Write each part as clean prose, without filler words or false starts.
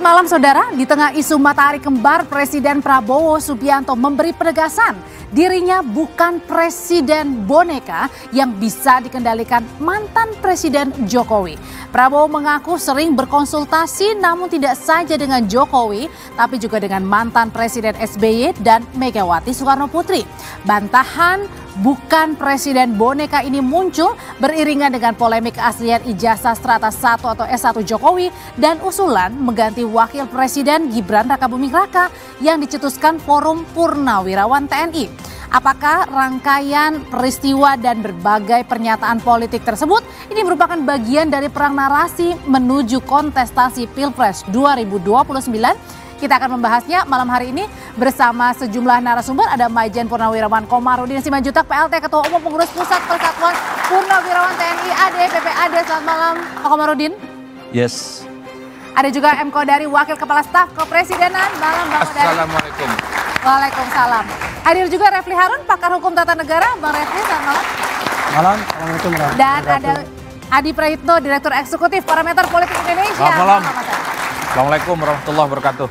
Selamat malam saudara, di tengah isu matahari kembar, Presiden Prabowo Subianto memberi penegasan dirinya bukan presiden boneka yang bisa dikendalikan mantan Presiden Jokowi. Prabowo mengaku sering berkonsultasi namun tidak saja dengan Jokowi, tapi juga dengan mantan Presiden SBY dan Megawati Soekarno Putri. Bantahan bukan presiden boneka ini muncul beriringan dengan polemik keaslian ijazah strata 1 atau S1 Jokowi dan usulan mengganti wakil presiden Gibran Rakabuming Raka yang dicetuskan Forum Purnawirawan TNI. Apakah rangkaian peristiwa dan berbagai pernyataan politik tersebut ini merupakan bagian dari perang narasi menuju kontestasi Pilpres 2029? Kita akan membahasnya malam hari ini bersama sejumlah narasumber. Ada Maijen Purnawirawan Komarudin Simanjuntak, PLT Ketua Umum Pengurus Pusat Persatuan Purnawirawan TNI AD PPAD. Selamat malam Pak Komarudin. Yes. Ada juga M. Kodari, Wakil Kepala Staf Kepresidenan. Malam Bang Kodari. Assalamualaikum. Waalaikumsalam. Hadir juga Refli Harun, Pakar Hukum Tata Negara. Bang Refli, selamat malam. Malam. Assalamualaikum. Dan ada Adi Prayitno, Direktur Eksekutif Parameter Politik Indonesia. Selamat malam. Assalamualaikum warahmatullahi wabarakatuh.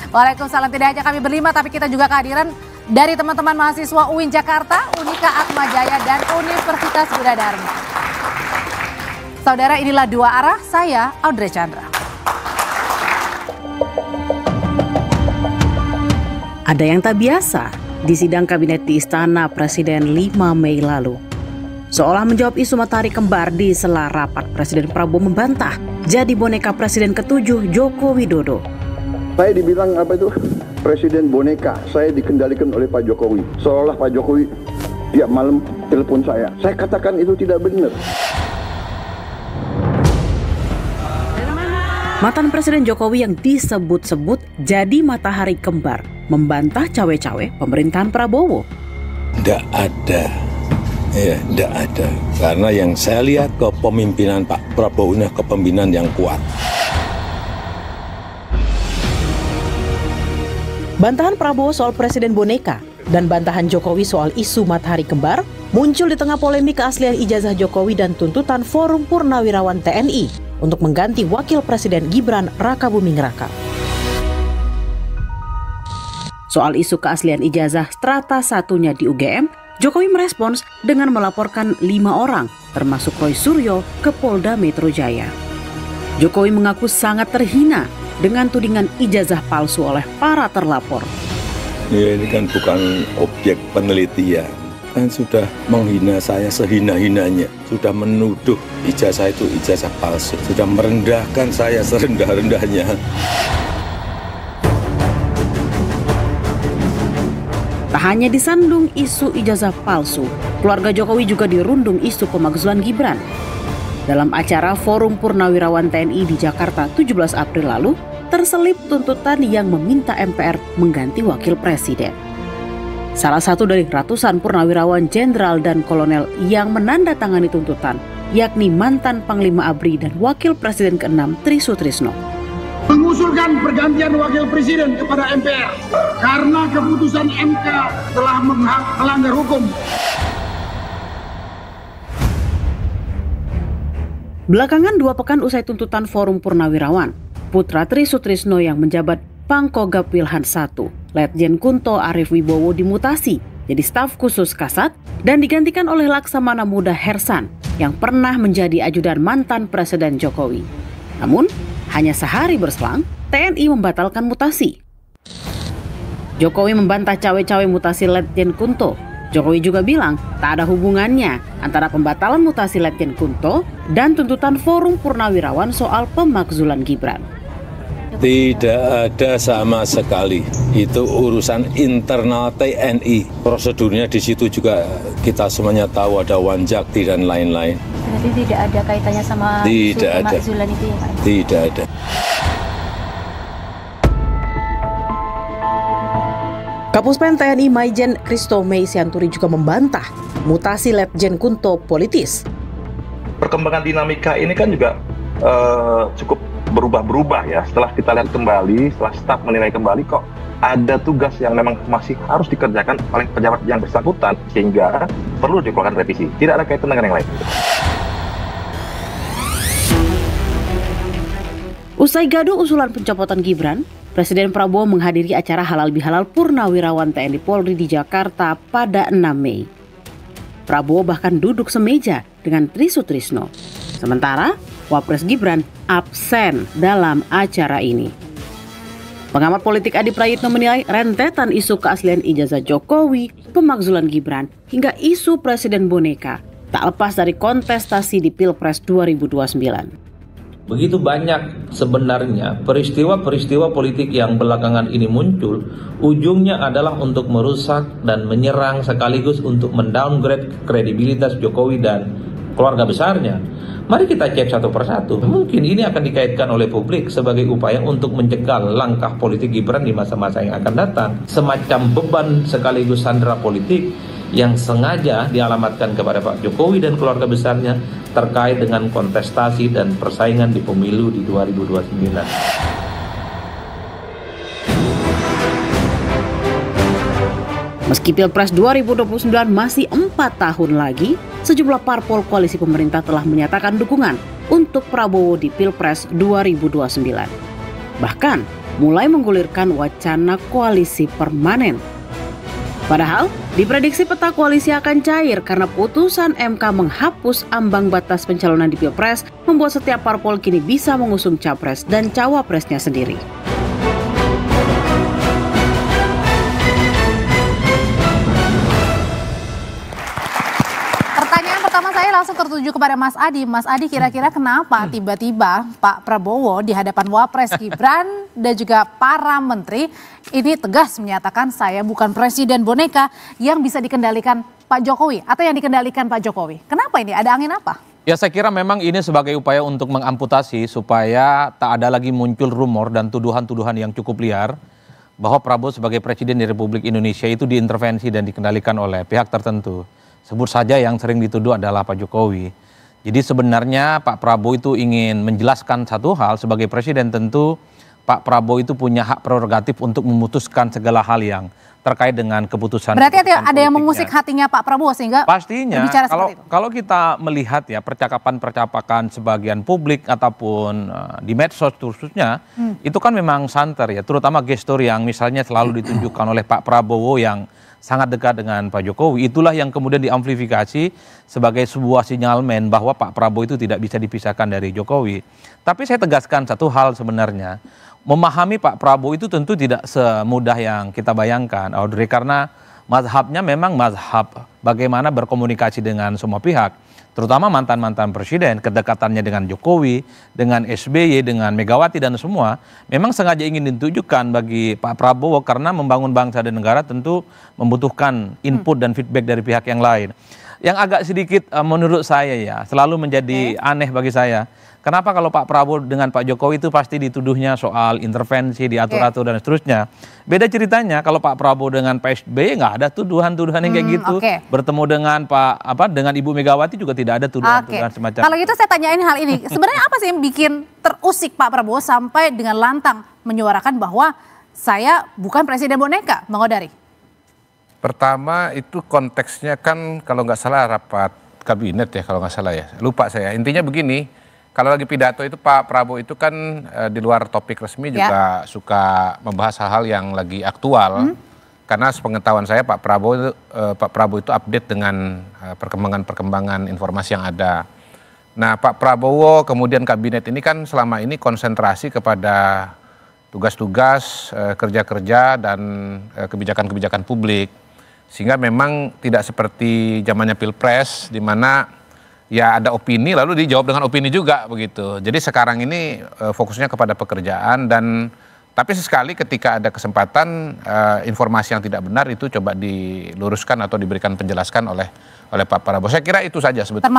Waalaikumsalam. Tidak hanya kami berlima, tapi kita juga kehadiran dari teman-teman mahasiswa UIN Jakarta, Unika Atmajaya, dan Universitas Budha Dharma. Saudara, inilah Dua Arah, saya Audrey Chandra. Ada yang tak biasa di sidang kabinet di Istana Presiden 5 Mei lalu. Seolah menjawab isu matahari kembar di sela rapat, Presiden Prabowo membantah jadi boneka Presiden ke-7 Joko Widodo. Saya dibilang presiden boneka, saya dikendalikan oleh Pak Jokowi. Seolah Pak Jokowi tiap malam telepon saya. Saya katakan itu tidak benar. Mantan Presiden Jokowi yang disebut-sebut jadi matahari kembar membantah cawe-cawe pemerintahan Prabowo. Tidak ada. Ya, tidak ada. Karena yang saya lihat kepemimpinan Pak Prabowo ini kepemimpinan yang kuat. Bantahan Prabowo soal presiden boneka dan bantahan Jokowi soal isu matahari kembar muncul di tengah polemik keaslian ijazah Jokowi dan tuntutan Forum Purnawirawan TNI untuk mengganti wakil presiden Gibran Rakabuming Raka. Soal isu keaslian ijazah strata satunya di UGM, Jokowi merespons dengan melaporkan 5 orang, termasuk Roy Suryo, ke Polda Metro Jaya. Jokowi mengaku sangat terhina dengan tudingan ijazah palsu oleh para terlapor. Ya, ini kan bukan objek penelitian. Kan sudah menghina saya sehina-hinanya. Sudah menuduh ijazah itu ijazah palsu. Sudah merendahkan saya serendah-rendahnya. Tak hanya disandung isu ijazah palsu, keluarga Jokowi juga dirundung isu pemakzulan Gibran. Dalam acara Forum Purnawirawan TNI di Jakarta 17 April lalu, terselip tuntutan yang meminta MPR mengganti wakil presiden. Salah satu dari ratusan purnawirawan jenderal dan kolonel yang menandatangani tuntutan, yakni mantan Panglima ABRI dan Wakil Presiden ke-6 Tri Sutrisno. Mengusulkan pergantian wakil presiden kepada MPR karena keputusan MK telah melanggar hukum. Belakangan 2 pekan usai tuntutan Forum Purnawirawan, putra Tri Sutrisno yang menjabat Pangkogap Wilhan I, Letjen Kunto Arief Wibowo dimutasi jadi staf khusus Kasat dan digantikan oleh Laksamana Muda Hersan yang pernah menjadi ajudan mantan Presiden Jokowi. Namun, hanya sehari berselang, TNI membatalkan mutasi. Jokowi membantah cawe-cawe mutasi Letjen Kunto. Jokowi juga bilang tak ada hubungannya antara pembatalan mutasi Letjen Kunto dan tuntutan Forum Purnawirawan soal pemakzulan Gibran. Tidak ada sama sekali. Itu urusan internal TNI. Prosedurnya di situ juga kita semuanya tahu, ada Wanjakti dan lain-lain. Berarti tidak ada kaitannya sama isu pemakzulan itu ya Pak? Tidak ada. Kapuspen TNI Maijen Kristo Mei Sianturi juga membantah mutasi Letjen Kunto politis. Perkembangan dinamika ini kan juga cukup berubah-berubah ya. Setelah kita lihat kembali, setelah staf menilai kembali kok ada tugas yang memang masih harus dikerjakan oleh pejabat yang bersangkutan sehingga perlu dikeluarkan revisi. Tidak ada kaitan dengan yang lain. Usai gaduh usulan pencopotan Gibran, Presiden Prabowo menghadiri acara halal bihalal Purnawirawan TNI Polri di Jakarta pada 6 Mei. Prabowo bahkan duduk semeja dengan Tri Sutrisno. Sementara Wapres Gibran absen dalam acara ini. Pengamat politik Adi Prayitno menilai rentetan isu keaslian ijazah Jokowi, pemakzulan Gibran, hingga isu Presiden Boneka tak lepas dari kontestasi di Pilpres 2029. Begitu banyak sebenarnya peristiwa-peristiwa politik yang belakangan ini muncul, ujungnya adalah untuk merusak dan menyerang sekaligus untuk mendowngrade kredibilitas Jokowi dan keluarga besarnya. Mari kita cek satu persatu. Mungkin ini akan dikaitkan oleh publik sebagai upaya untuk mencegah langkah politik Gibran di masa-masa yang akan datang. Semacam beban sekaligus sandera politik yang sengaja dialamatkan kepada Pak Jokowi dan keluarga besarnya terkait dengan kontestasi dan persaingan di pemilu di 2029. Meski Pilpres 2029 masih 4 tahun lagi, sejumlah parpol koalisi pemerintah telah menyatakan dukungan untuk Prabowo di Pilpres 2029. Bahkan mulai menggulirkan wacana koalisi permanen. Padahal, diprediksi peta koalisi akan cair karena putusan MK menghapus ambang batas pencalonan di Pilpres membuat setiap parpol kini bisa mengusung capres dan cawapresnya sendiri. Pertanyaan pertama saya langsung tertuju kepada Mas Adi. Mas Adi, kira-kira kenapa tiba-tiba Pak Prabowo di hadapan Wapres Gibran dan juga para menteri ini tegas menyatakan saya bukan presiden boneka yang bisa dikendalikan Pak Jokowi atau yang dikendalikan Pak Jokowi. Kenapa ini? Ada angin apa? Ya, saya kira memang ini sebagai upaya untuk mengamputasi supaya tak ada lagi muncul rumor dan tuduhan-tuduhan yang cukup liar bahwa Prabowo sebagai presiden di Republik Indonesia itu diintervensi dan dikendalikan oleh pihak tertentu. Sebut saja yang sering dituduh adalah Pak Jokowi. Jadi sebenarnya Pak Prabowo itu ingin menjelaskan satu hal, sebagai presiden tentu Pak Prabowo itu punya hak prerogatif untuk memutuskan segala hal yang terkait dengan keputusan. Berarti ada yang mengusik hatinya Pak Prabowo sehingga pastinya bicara seperti itu. Kalau kita melihat ya percakapan sebagian publik ataupun di medsos khususnya itu kan memang santer ya, terutama gestur yang misalnya selalu ditunjukkan oleh Pak Prabowo yang sangat dekat dengan Pak Jokowi. Itulah yang kemudian diamplifikasi sebagai sebuah sinyalmen bahwa Pak Prabowo itu tidak bisa dipisahkan dari Jokowi. Tapi saya tegaskan satu hal sebenarnya. Memahami Pak Prabowo itu tentu tidak semudah yang kita bayangkan, Audrey, karena mazhabnya memang mazhab bagaimana berkomunikasi dengan semua pihak, terutama mantan-mantan presiden, kedekatannya dengan Jokowi, dengan SBY, dengan Megawati dan semua, memang sengaja ingin ditunjukkan bagi Pak Prabowo karena membangun bangsa dan negara tentu membutuhkan input dan feedback dari pihak yang lain. Yang agak sedikit menurut saya ya, selalu menjadi aneh bagi saya. Kenapa kalau Pak Prabowo dengan Pak Jokowi itu pasti dituduhnya soal intervensi, diatur-atur dan seterusnya. Beda ceritanya kalau Pak Prabowo dengan Pak SBY nggak ada tuduhan-tuduhan yang kayak gitu. Bertemu dengan dengan Ibu Megawati juga tidak ada tuduhan-tuduhan semacam. Kalau gitu saya tanyain hal ini. Sebenarnya apa sih yang bikin terusik Pak Prabowo sampai dengan lantang menyuarakan bahwa saya bukan presiden boneka, Bang Odari? Pertama itu konteksnya kan kalau nggak salah rapat kabinet ya, kalau nggak salah ya. Lupa saya. Intinya begini. Kalau lagi pidato itu Pak Prabowo itu kan di luar topik resmi juga suka membahas hal-hal yang lagi aktual. Karena sepengetahuan saya Pak Prabowo itu update dengan perkembangan-perkembangan informasi yang ada. Nah Pak Prabowo kemudian kabinet ini kan selama ini konsentrasi kepada tugas-tugas, kerja-kerja dan kebijakan-kebijakan publik. Sehingga memang tidak seperti zamannya Pilpres di mana ya ada opini lalu dijawab dengan opini juga begitu. Jadi sekarang ini fokusnya kepada pekerjaan tapi sesekali ketika ada kesempatan informasi yang tidak benar itu coba diluruskan atau diberikan penjelasan oleh Pak Prabowo. Saya kira itu saja sebetulnya.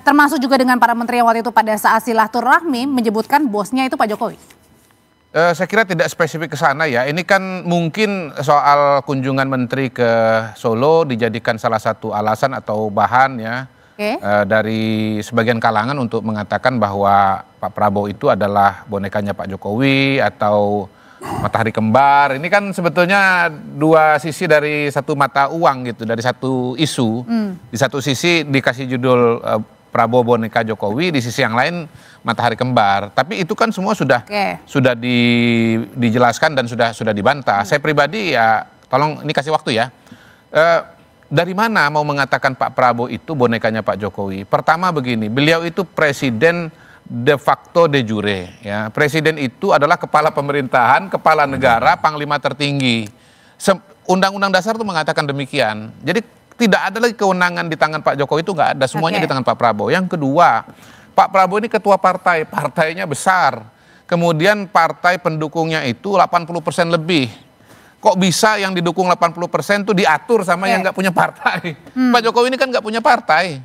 Termasuk juga dengan para menteri yang waktu itu pada saat silaturahmi menyebutkan bosnya itu Pak Jokowi. Saya kira tidak spesifik ke sana ya. Ini kan mungkin soal kunjungan menteri ke Solo dijadikan salah satu alasan atau bahan ya. Dari sebagian kalangan untuk mengatakan bahwa Pak Prabowo itu adalah bonekanya Pak Jokowi atau matahari kembar. Ini kan sebetulnya dua sisi dari satu mata uang gitu, dari satu isu. Di satu sisi dikasih judul Prabowo boneka Jokowi, di sisi yang lain matahari kembar. Tapi itu kan semua sudah dijelaskan dan sudah dibantah. Saya pribadi ya, tolong ini kasih waktu ya. Dari mana mau mengatakan Pak Prabowo itu bonekanya Pak Jokowi? Pertama begini, beliau itu presiden de facto de jure. Ya. Presiden itu adalah kepala pemerintahan, kepala negara, panglima tertinggi. Undang-undang dasar itu mengatakan demikian. Jadi tidak ada lagi kewenangan di tangan Pak Jokowi, itu nggak ada, semuanya di tangan Pak Prabowo. Yang kedua, Pak Prabowo ini ketua partai, partainya besar. Kemudian partai pendukungnya itu 80% lebih. Kok bisa yang didukung 80% itu diatur sama yang nggak punya partai? Pak Jokowi ini kan nggak punya partai,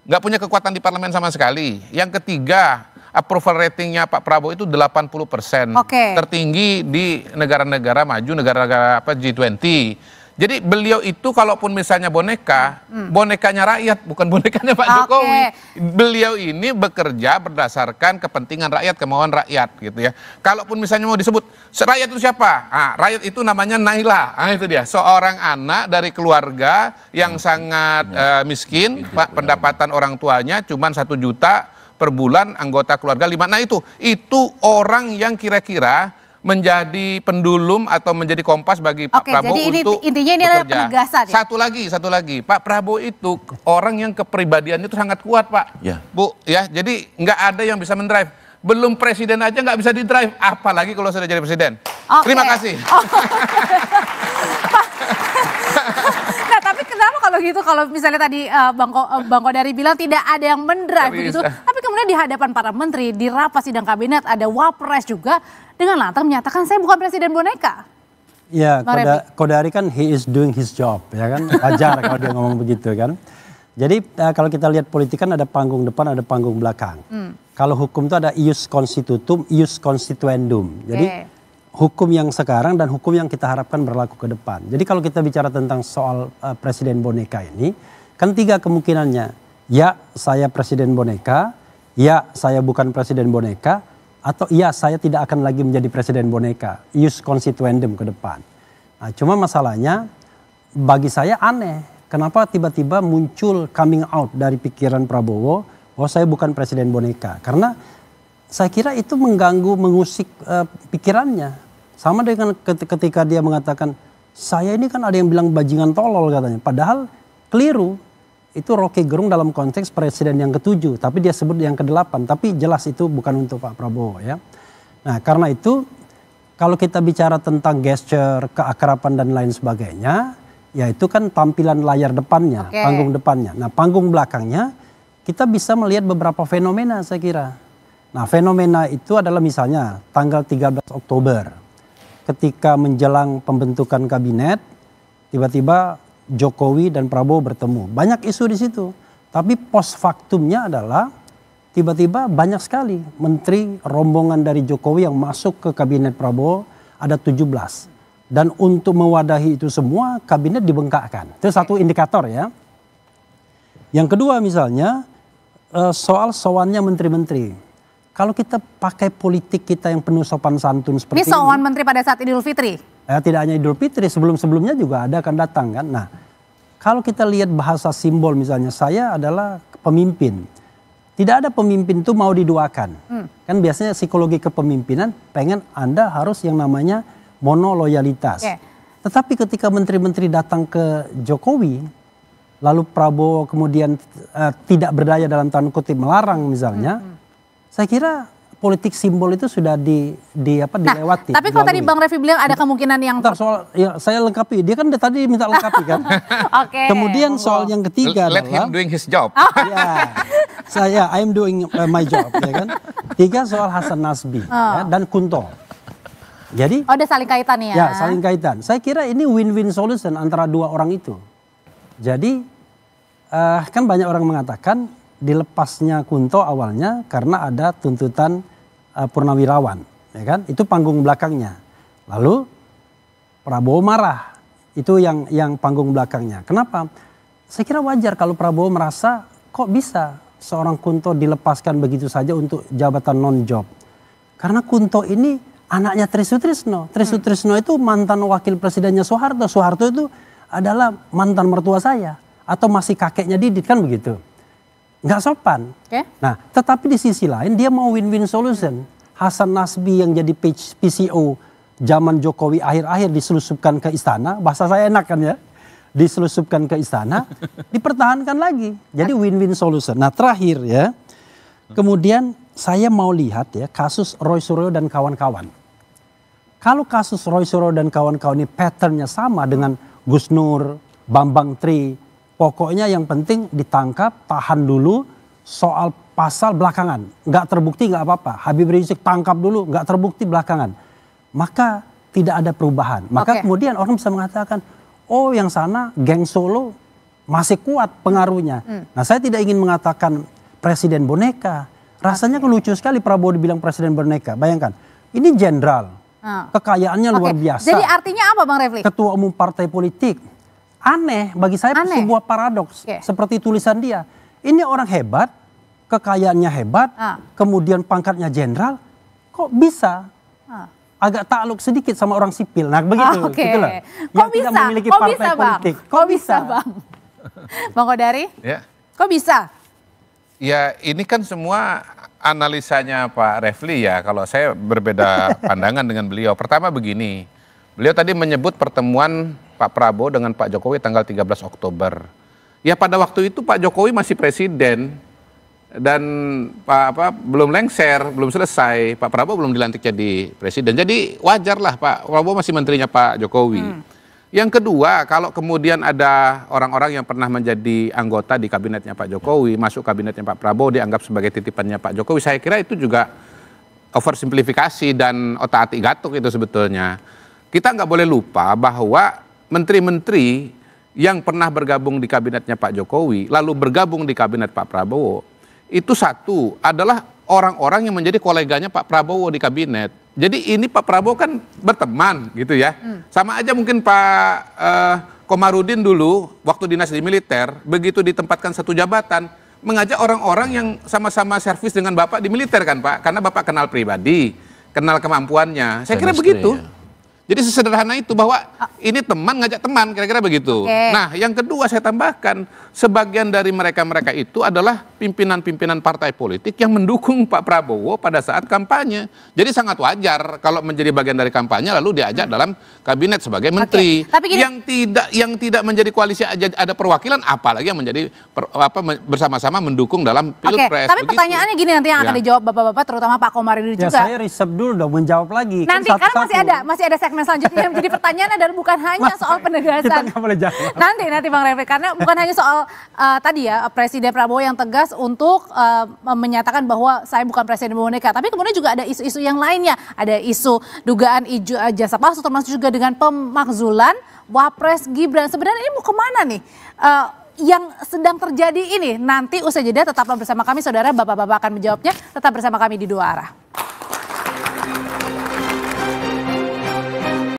nggak punya kekuatan di parlemen sama sekali. Yang ketiga, approval ratingnya Pak Prabowo itu 80%, tertinggi di negara-negara maju, negara-negara G20. Jadi beliau itu kalaupun misalnya boneka, bonekanya rakyat, bukan bonekanya Pak Jokowi. Beliau ini bekerja berdasarkan kepentingan rakyat, kemauan rakyat gitu ya. Kalaupun misalnya mau disebut, rakyat itu siapa? Rakyat itu namanya Naila, itu dia. Seorang anak dari keluarga yang sangat miskin, Pak, pendapatan orang tuanya cuma 1 juta per bulan, anggota keluarga 5. Nah itu orang yang kira-kira menjadi pendulum atau menjadi kompas bagi Pak Prabowo jadi untuk intinya ini adalah penegasan. Satu lagi, Pak Prabowo itu orang yang kepribadiannya itu sangat kuat, Pak. Bu, ya, jadi nggak ada yang bisa mendrive. Belum presiden aja nggak bisa didrive, apalagi kalau sudah jadi presiden. Terima kasih. Nah, tapi kenapa kalau gitu, kalau misalnya tadi Bang Kodari bilang tidak ada yang mendrive begitu, tapi kemudian di hadapan para menteri, di rapat sidang kabinet ada Wapres juga dengan lantang menyatakan saya bukan presiden boneka. Ya, Kodari kan he is doing his job, ya kan, wajar kalau dia ngomong begitu kan. Jadi kalau kita lihat politik kan ada panggung depan, ada panggung belakang. Kalau hukum itu ada ius constitutum, ius constituendum. Jadi hukum yang sekarang dan hukum yang kita harapkan berlaku ke depan. Jadi kalau kita bicara tentang soal presiden boneka ini, kan 3 kemungkinannya. Ya, saya presiden boneka, ya, saya bukan presiden boneka, atau ya, saya tidak akan lagi menjadi presiden boneka. Ius constituendum ke depan. Nah, cuma masalahnya bagi saya aneh. Kenapa tiba-tiba muncul coming out dari pikiran Prabowo bahwa saya bukan presiden boneka. Karena saya kira itu mengganggu, mengusik pikirannya. Sama dengan ketika dia mengatakan, saya ini kan ada yang bilang bajingan tolol katanya. Padahal keliru. Itu Rocky Gerung dalam konteks presiden yang ke-7. Tapi dia sebut yang ke-8. Tapi jelas itu bukan untuk Pak Prabowo ya. Nah karena itu kalau kita bicara tentang gesture, keakraban dan lain sebagainya. Ya itu kan tampilan layar depannya, panggung depannya. Nah panggung belakangnya kita bisa melihat beberapa fenomena saya kira. Nah fenomena itu adalah misalnya tanggal 13 Oktober. Ketika menjelang pembentukan kabinet, tiba-tiba Jokowi dan Prabowo bertemu. Banyak isu di situ. Tapi post factumnya adalah tiba-tiba banyak sekali menteri rombongan dari Jokowi yang masuk ke kabinet Prabowo ada 17. Dan untuk mewadahi itu semua kabinet dibengkakkan. Itu satu indikator ya. Yang kedua misalnya soal sowannya menteri-menteri. Kalau kita pakai politik kita yang penuh sopan santun seperti ini. Ini sowan menteri pada saat Idul Fitri? Tidak hanya Idul Fitri, sebelum-sebelumnya juga ada akan datang kan. Nah kalau kita lihat bahasa simbol misalnya, saya adalah pemimpin. Tidak ada pemimpin itu mau diduakan. Kan biasanya psikologi kepemimpinan pengen Anda harus yang namanya monoloyalitas. Tetapi ketika menteri-menteri datang ke Jokowi, lalu Prabowo kemudian tidak berdaya dalam tanda kutip melarang misalnya, saya kira politik simbol itu sudah dilewati. Tapi kalau tadi Bang Refy bilang ada kemungkinan yang soal ya saya lengkapi, dia kan tadi minta lengkapi kan. Kemudian soal yang ketiga let him doing his job. Ya, I'm doing my job ya kan. 3 soal Hasan Nasbi ya, dan Kunto. Jadi ada saling kaitan ya. Ya, saling kaitan. Saya kira ini win-win solution antara 2 orang itu. Jadi kan banyak orang mengatakan dilepasnya Kunto awalnya karena ada tuntutan Purnawirawan, ya kan? Itu panggung belakangnya. Lalu Prabowo marah. Itu yang panggung belakangnya. Kenapa? Saya kira wajar kalau Prabowo merasa kok bisa seorang Kunto dilepaskan begitu saja untuk jabatan non-job. Karena Kunto ini anaknya Tri Sutrisno. Tri Sutrisno itu mantan wakil presidennya Soeharto. Soeharto itu adalah mantan mertua saya. Atau masih kakeknya Didit kan begitu. nggak sopan. Nah, tetapi di sisi lain dia mau win-win solution. Hasan Nasbi yang jadi PCO zaman Jokowi akhir-akhir diselusupkan ke istana, bahasa saya enak kan ya, diselusupkan ke istana, dipertahankan lagi. Jadi win-win solution. Nah terakhir ya, kemudian saya mau lihat ya kasus Roy Suryo dan kawan-kawan. Kalau kasus Roy Suryo dan kawan-kawan ini patternnya sama dengan Gus Nur, Bambang Tri, pokoknya yang penting ditangkap, tahan dulu, soal pasal belakangan. Nggak terbukti nggak apa-apa, Habib Rizik tangkap dulu, nggak terbukti belakangan. Maka tidak ada perubahan. Maka kemudian orang bisa mengatakan, oh yang sana geng Solo masih kuat pengaruhnya. Nah saya tidak ingin mengatakan presiden boneka. Rasanya lucu sekali Prabowo dibilang presiden boneka. Bayangkan, ini jenderal, kekayaannya luar biasa. Jadi artinya apa Bang Refli? Ketua umum partai politik. Aneh, bagi saya sebuah paradoks. Seperti tulisan dia. Ini orang hebat, kekayaannya hebat, kemudian pangkatnya jenderal, kok bisa agak takluk sedikit sama orang sipil. Nah begitu. Gitulah. Yang tidak memiliki partai politik. Kok bisa Bang? Bang Kodari? Ya. Kok bisa? Ya ini kan semua analisanya Pak Refli ya. Kalau saya berbeda pandangan dengan beliau. Pertama begini, beliau tadi menyebut pertemuan Pak Prabowo dengan Pak Jokowi tanggal 13 Oktober. Ya pada waktu itu Pak Jokowi masih presiden dan belum lengser, belum selesai. Pak Prabowo belum dilantik jadi presiden. Jadi wajarlah Pak Prabowo masih menterinya Pak Jokowi. Yang kedua, kalau kemudian ada orang-orang yang pernah menjadi anggota di kabinetnya Pak Jokowi, masuk kabinetnya Pak Prabowo dianggap sebagai titipannya Pak Jokowi, saya kira itu juga oversimplifikasi dan otak-atik gatuk itu sebetulnya. Kita nggak boleh lupa bahwa menteri-menteri yang pernah bergabung di kabinetnya Pak Jokowi, lalu bergabung di kabinet Pak Prabowo, itu satu adalah orang-orang yang menjadi koleganya Pak Prabowo di kabinet. Jadi ini Pak Prabowo kan berteman gitu ya. Sama aja mungkin Pak Komarudin dulu waktu dinas di militer, begitu ditempatkan satu jabatan, mengajak orang-orang yang sama-sama servis dengan Bapak di militer kan Pak. Karena Bapak kenal pribadi, kenal kemampuannya. Saya kira begitu. Jadi sesederhana itu bahwa ini teman ngajak teman, kira-kira begitu. Nah yang kedua saya tambahkan, sebagian dari mereka-mereka itu adalah pimpinan-pimpinan partai politik yang mendukung Pak Prabowo pada saat kampanye. Jadi sangat wajar kalau menjadi bagian dari kampanye lalu diajak dalam kabinet sebagai menteri. Tapi yang tidak menjadi koalisi aja ada perwakilan, apalagi yang menjadi bersama-sama mendukung dalam pilpres. Tapi pertanyaannya gini nanti yang akan dijawab bapak-bapak, terutama Pak Komarudin juga. Saya riset dulu dong menjawab lagi. Nanti kan masih ada segmen selanjutnya yang menjadi pertanyaan dan bukan hanya soal penegasan. Kita nggak boleh jawab. Nanti Bang Refli, karena bukan hanya soal tadi ya Presiden Prabowo yang tegas untuk menyatakan bahwa saya bukan presiden boneka, tapi kemudian juga ada isu-isu yang lainnya, ada isu dugaan jasa palsu termasuk juga dengan pemakzulan Wapres Gibran. Sebenarnya ini mau kemana nih? Yang sedang terjadi ini nanti usai jeda tetaplah bersama kami saudara, bapak-bapak akan menjawabnya, tetap bersama kami di Dua Arah.